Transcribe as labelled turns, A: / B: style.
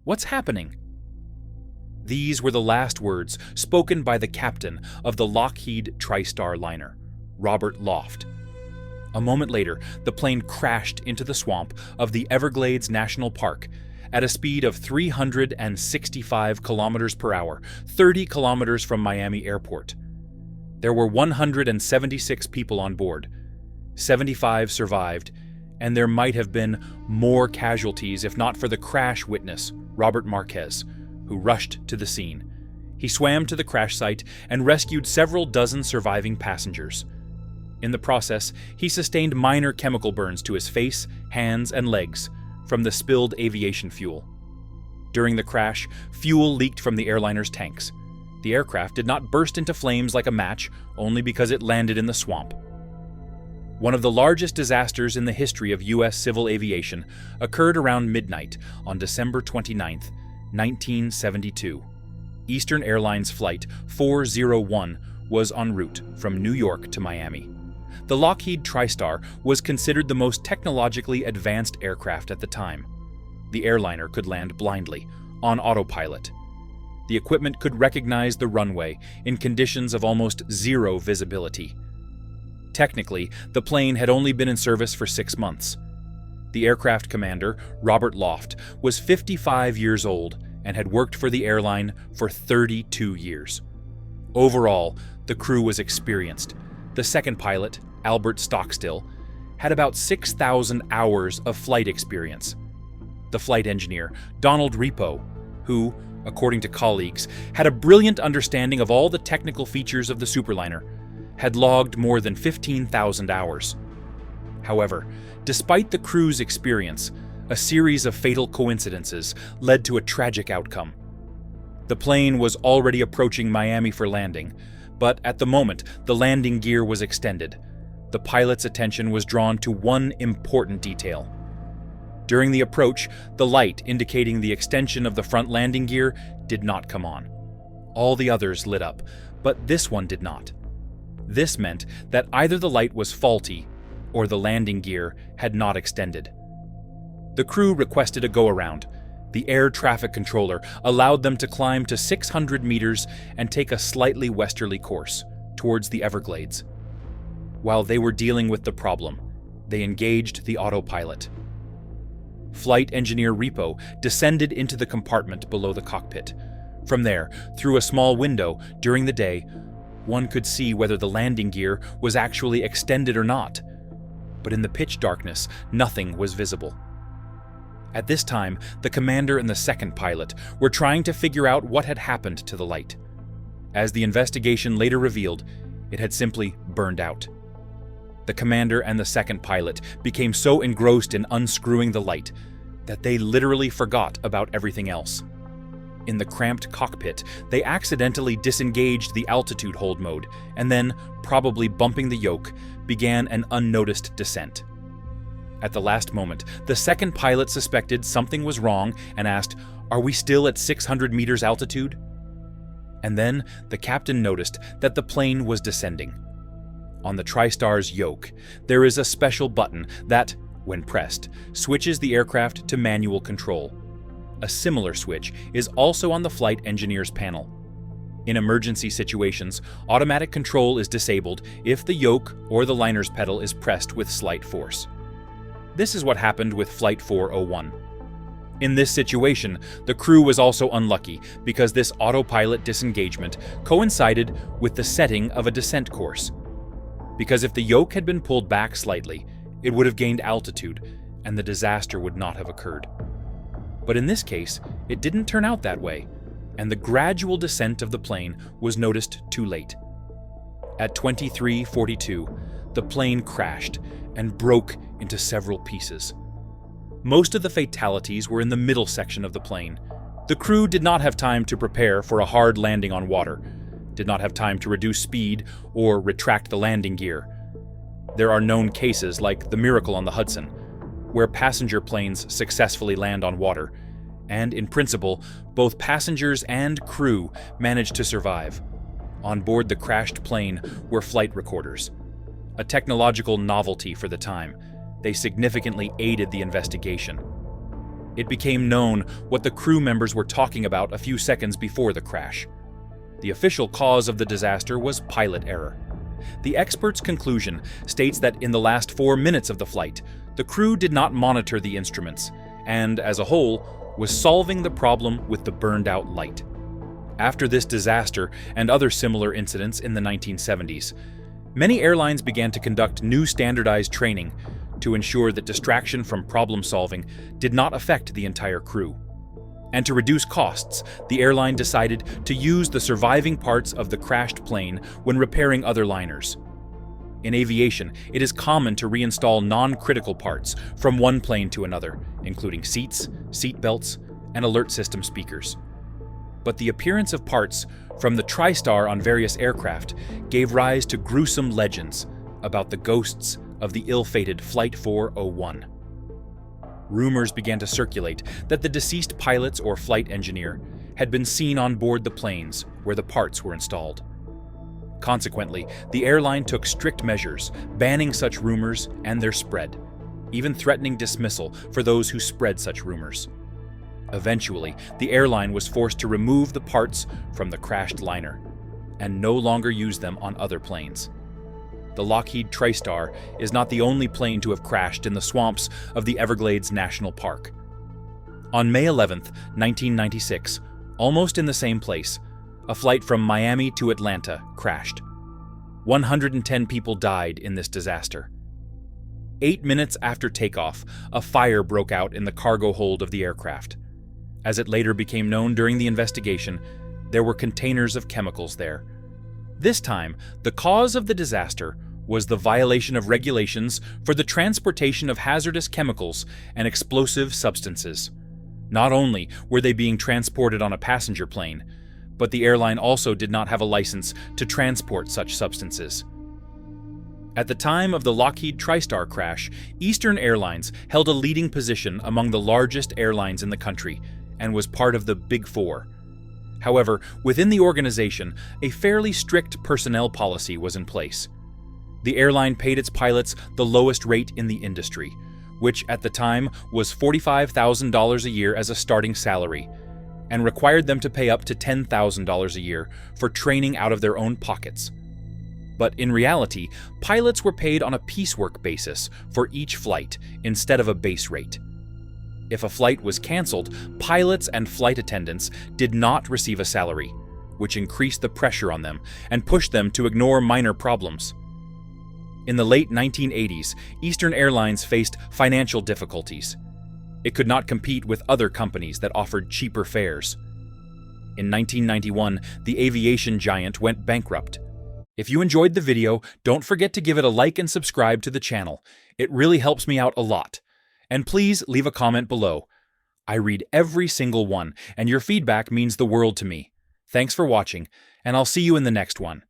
A: What's happening?" These were the last words spoken by the captain of the Lockheed Tristar liner, Robert Loft. A moment later, the plane crashed into the swamp of the Everglades National Park at a speed of 365 kilometers per hour, 30 kilometers from Miami Airport. There were 176 people on board. 75 survived, and there might have been more casualties if not for the crash witness, Robert Marquez, who rushed to the scene. He swam to the crash site and rescued several dozen surviving passengers. In the process, he sustained minor chemical burns to his face, hands, and legs from the spilled aviation fuel. During the crash, fuel leaked from the airliner's tanks. The aircraft did not burst into flames like a match, only because it landed in the swamp. One of the largest disasters in the history of U.S. civil aviation occurred around midnight on December 29, 1972. Eastern Airlines Flight 401 was en route from New York to Miami. The Lockheed Tristar was considered the most technologically advanced aircraft at the time. The airliner could land blindly, on autopilot. The equipment could recognize the runway in conditions of almost zero visibility. Technically, the plane had only been in service for 6 months. The aircraft commander, Robert Loft, was 55 years old and had worked for the airline for 32 years. Overall, the crew was experienced. The second pilot, Albert Stockstill, had about 6,000 hours of flight experience. The flight engineer, Donald Repo, who, according to colleagues, had a brilliant understanding of all the technical features of the superliner, had logged more than 15,000 hours. However, despite the crew's experience, a series of fatal coincidences led to a tragic outcome. The plane was already approaching Miami for landing, but at the moment the landing gear was extended. The pilot's attention was drawn to one important detail. During the approach, the light indicating the extension of the front landing gear did not come on. All the others lit up, but this one did not. This meant that either the light was faulty or the landing gear had not extended. The crew requested a go-around. The air traffic controller allowed them to climb to 600 meters and take a slightly westerly course towards the Everglades. While they were dealing with the problem, they engaged the autopilot. Flight engineer Repo descended into the compartment below the cockpit. From there, through a small window during the day, one could see whether the landing gear was actually extended or not. But in the pitch darkness, nothing was visible. At this time, the commander and the second pilot were trying to figure out what had happened to the light. As the investigation later revealed, it had simply burned out. The commander and the second pilot became so engrossed in unscrewing the light that they literally forgot about everything else. In the cramped cockpit, they accidentally disengaged the altitude hold mode and then, probably bumping the yoke, began an unnoticed descent. At the last moment, the second pilot suspected something was wrong and asked, "Are we still at 600 meters altitude?" And then the captain noticed that the plane was descending. On the Tristar's yoke, there is a special button that, when pressed, switches the aircraft to manual control. A similar switch is also on the flight engineer's panel. In emergency situations, automatic control is disabled if the yoke or the liner's pedal is pressed with slight force. This is what happened with Flight 401. In this situation, the crew was also unlucky because this autopilot disengagement coincided with the setting of a descent course. Because if the yoke had been pulled back slightly, it would have gained altitude and the disaster would not have occurred. But in this case, it didn't turn out that way, and the gradual descent of the plane was noticed too late. At 23:42, the plane crashed and broke into several pieces. Most of the fatalities were in the middle section of the plane. The crew did not have time to prepare for a hard landing on water, did not have time to reduce speed or retract the landing gear. There are known cases like the Miracle on the Hudson, where passenger planes successfully land on water, and in principle, both passengers and crew managed to survive. On board the crashed plane were flight recorders. A technological novelty for the time, they significantly aided the investigation. It became known what the crew members were talking about a few seconds before the crash. The official cause of the disaster was pilot error. The expert's conclusion states that in the last 4 minutes of the flight, the crew did not monitor the instruments, and, as a whole, was solving the problem with the burned-out light. After this disaster and other similar incidents in the 1970s, many airlines began to conduct new standardized training to ensure that distraction from problem-solving did not affect the entire crew. And to reduce costs, the airline decided to use the surviving parts of the crashed plane when repairing other liners. In aviation, it is common to reinstall non-critical parts from one plane to another, including seats, seat belts, and alert system speakers. But the appearance of parts from the Tristar on various aircraft gave rise to gruesome legends about the ghosts of the ill-fated Flight 401. Rumors began to circulate that the deceased pilots or flight engineer had been seen on board the planes where the parts were installed. Consequently, the airline took strict measures, banning such rumors and their spread, even threatening dismissal for those who spread such rumors. Eventually, the airline was forced to remove the parts from the crashed liner and no longer use them on other planes. The Lockheed Tristar is not the only plane to have crashed in the swamps of the Everglades National Park. On May 11, 1996, almost in the same place, a flight from Miami to Atlanta crashed. 110 people died in this disaster. 8 minutes after takeoff, a fire broke out in the cargo hold of the aircraft. As it later became known during the investigation, there were containers of chemicals there. This time, the cause of the disaster was the violation of regulations for the transportation of hazardous chemicals and explosive substances. Not only were they being transported on a passenger plane, but the airline also did not have a license to transport such substances. At the time of the Lockheed Tristar crash, Eastern Airlines held a leading position among the largest airlines in the country and was part of the Big Four. However, within the organization, a fairly strict personnel policy was in place. The airline paid its pilots the lowest rate in the industry, which at the time was $45,000 a year as a starting salary, and required them to pay up to $10,000 a year for training out of their own pockets. But in reality, pilots were paid on a piecework basis for each flight instead of a base rate. If a flight was canceled, pilots and flight attendants did not receive a salary, which increased the pressure on them and pushed them to ignore minor problems. In the late 1980s, Eastern Airlines faced financial difficulties. It could not compete with other companies that offered cheaper fares. In 1991, the aviation giant went bankrupt. If you enjoyed the video, don't forget to give it a like and subscribe to the channel. It really helps me out a lot. And please leave a comment below. I read every single one, and your feedback means the world to me. Thanks for watching, and I'll see you in the next one.